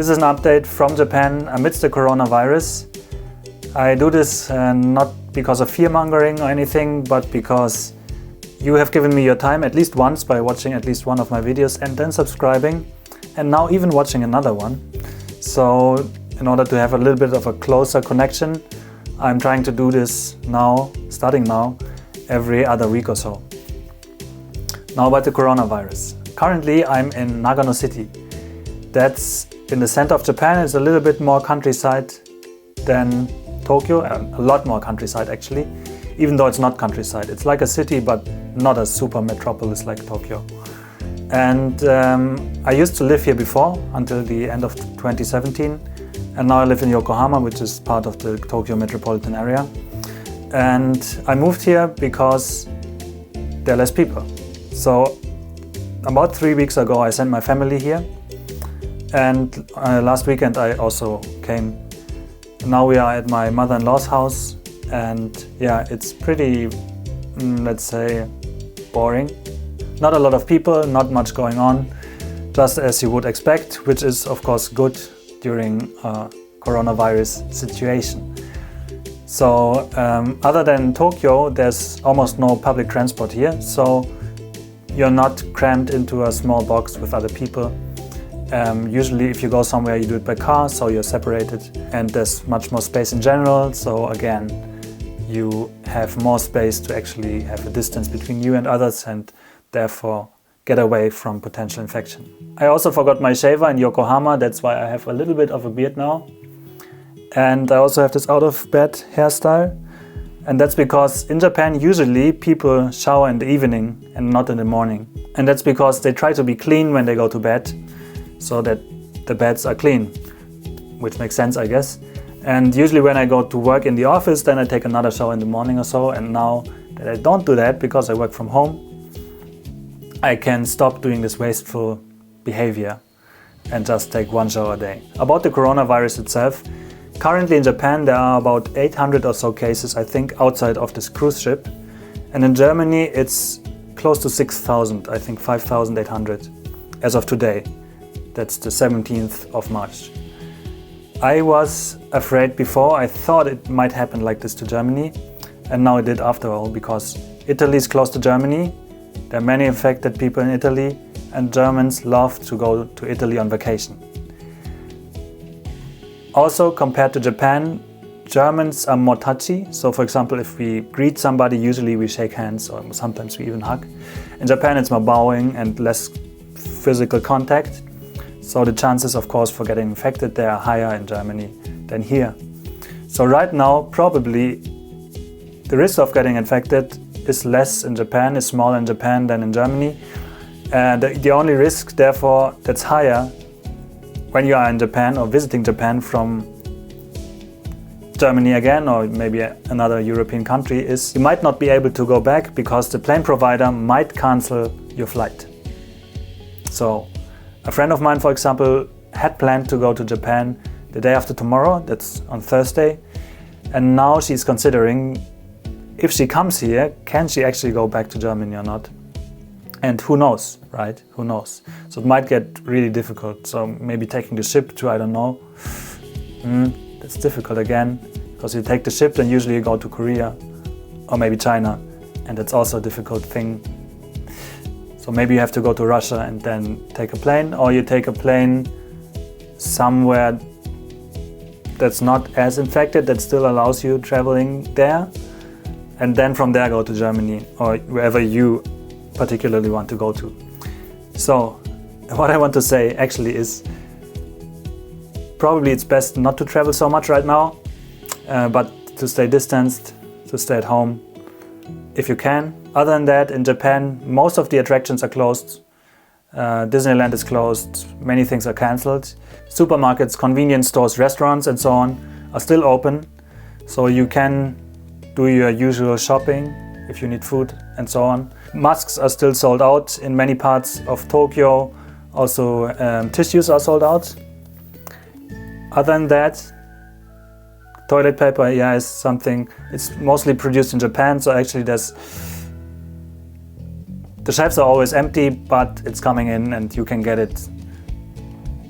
This is an update from Japan amidst the coronavirus. I do this not because of fear-mongering or anything, but because you have given me your time at least once by watching at least one of my videos and then subscribing, and now even watching another one. So in order to have a little bit of a closer connection, I'm trying to do this now, starting now, every other week or so. Now about the coronavirus. Currently I'm in Nagano city. That's in the center of Japan. It's a little bit more countryside than Tokyo, a lot more countryside actually, even though it's not countryside. It's like a city, but not a super metropolis like Tokyo. And I used to live here before until the end of 2017. And now I live in Yokohama, which is part of the Tokyo metropolitan area. And I moved here because there are less people. So about 3 weeks ago, I sent my family here. And last weekend I also came. Now we are at my mother-in-law's house, and yeah, it's pretty, let's say, boring. Not a lot of people, not much going on, just as you would expect, which is of course good during a coronavirus situation. So other than Tokyo, there's almost no public transport here, so you're not crammed into a small box with other people. Usually if you go somewhere you do it by car, so you're separated, and there's much more space in general, so again you have more space to actually have a distance between you and others and therefore get away from potential infection. I also forgot my shaver in Yokohama, that's why I have a little bit of a beard now. And I also have this out of bed hairstyle, and that's because in Japan usually people shower in the evening and not in the morning. And that's because they try to be clean when they go to bed, so that the beds are clean, which makes sense, I guess. And usually when I go to work in the office, then I take another shower in the morning or so. And now that I don't do that because I work from home, I can stop doing this wasteful behavior and just take one shower a day. About the coronavirus itself, currently in Japan there are about 800 or so cases, I think, outside of this cruise ship. And in Germany it's close to 6,000, I think 5,800 as of today. That's the 17th of March. I was afraid before. I thought it might happen like this to Germany, and now it did after all, because Italy is close to Germany. There are many infected people in Italy, and Germans love to go to Italy on vacation. Also, compared to Japan, Germans are more touchy. So for example, if we greet somebody, usually we shake hands, or sometimes we even hug. In Japan it's more bowing and less physical contact. So the chances, of course, for getting infected there are higher in Germany than here. So right now, probably the risk of getting infected is less in Japan, is smaller in Japan than in Germany. And the only risk, therefore, that's higher when you are in Japan or visiting Japan from Germany again, or maybe another European country, is you might not be able to go back because the plane provider might cancel your flight. So a friend of mine, for example, had planned to go to Japan the day after tomorrow, that's on Thursday, and now she's considering if she comes here, can she actually go back to Germany or not? And who knows, right? Who knows? So it might get really difficult. So maybe taking the ship to, I don't know, that's difficult again, because you take the ship, then usually you go to Korea or maybe China, and that's also a difficult thing. So maybe you have to go to Russia and then take a plane, or you take a plane somewhere that's not as infected, that still allows you traveling there, and then from there go to Germany or wherever you particularly want to go to. So what I want to say actually is probably it's best not to travel so much right now, but to stay distanced, to stay at home if you can. Other than that, in Japan, most of the attractions are closed. Disneyland is closed, many things are cancelled. Supermarkets, convenience stores, restaurants and so on are still open. So you can do your usual shopping if you need food and so on. Masks are still sold out in many parts of Tokyo. Also tissues are sold out. Other than that, toilet paper, yeah, is something, it's mostly produced in Japan, so actually the shelves are always empty, but it's coming in and you can get it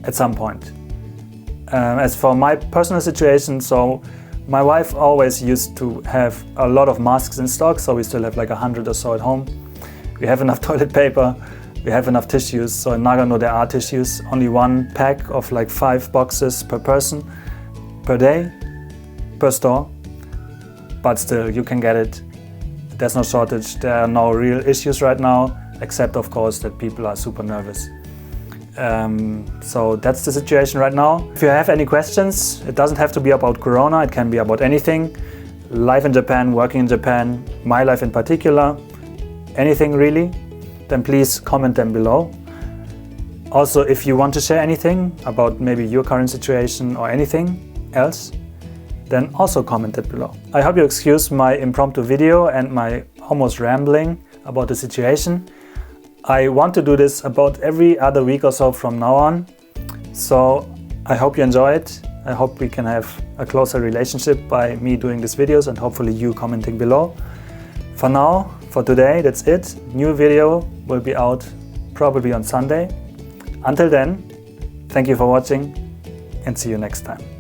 at some point. As for my personal situation, so my wife always used to have a lot of masks in stock, so we still have like 100 or so at home. We have enough toilet paper, we have enough tissues, so in Nagano there are tissues, only one pack of like 5 boxes per person, per day, per store, but still you can get it. There's no shortage, there are no real issues right now, except of course that people are super nervous. So that's the situation right now. If you have any questions, it doesn't have to be about Corona, it can be about anything. Life in Japan, working in Japan, my life in particular, anything really, then please comment them below. Also, if you want to share anything about maybe your current situation or anything else, then also comment it below. I hope you excuse my impromptu video and my almost rambling about the situation. I want to do this about every other week or so from now on. So I hope you enjoy it. I hope we can have a closer relationship by me doing these videos and hopefully you commenting below. For now, for today, that's it. New video will be out probably on Sunday. Until then, thank you for watching and see you next time.